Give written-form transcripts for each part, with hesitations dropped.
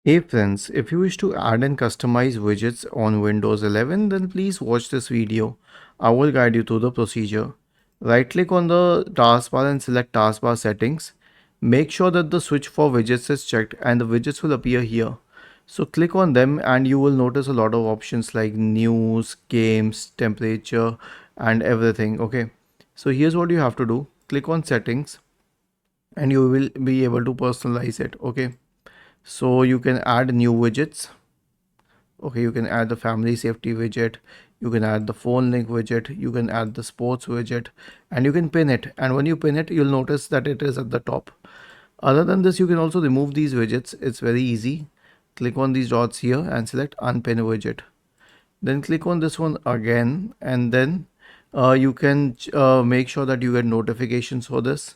Hey friends, if you wish to add and customize widgets on Windows 11, then please watch this video. I will guide you through the procedure. Right click on the taskbar and select taskbar settings. Make sure that the switch for widgets is checked and the widgets will appear here. So click on them and you will notice a lot of options like news, games, temperature and everything. Okay. So here's what you have to do. Click on settings and you will be able to personalize it. Okay. So you can add new widgets. Okay, you can add the family safety widget, you can add the phone link widget, you can add the sports widget, and you can pin it. And when you pin it, you'll notice that it is at the top. Other than this, you can also remove these widgets. It's very easy. Click on these dots here and select unpin widget. Then click on this one again, and then you can make sure that you get notifications for this.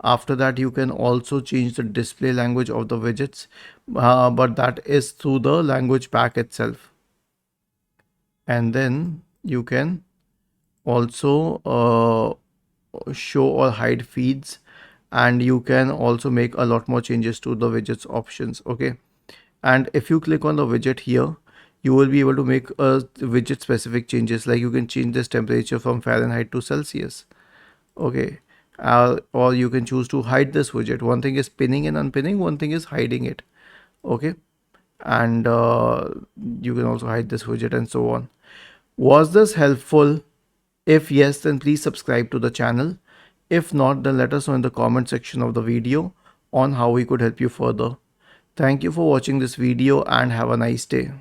After that, you can also change the display language of the widgets, but that is through the language pack itself. And then you can also show or hide feeds, and you can also make a lot more changes to the widgets options. Okay, and if you click on the widget here, you will be able to make widget specific changes, like you can change this temperature from Fahrenheit to Celsius. Okay, or you can choose to hide this widget. One thing is pinning and unpinning, one thing is hiding it. Okay, and you can also hide this widget and so on. Was this helpful? If yes, then please subscribe to the channel. If not, then let us know in the comment section of the video on how we could help you further. Thank you for watching this video and have a nice day.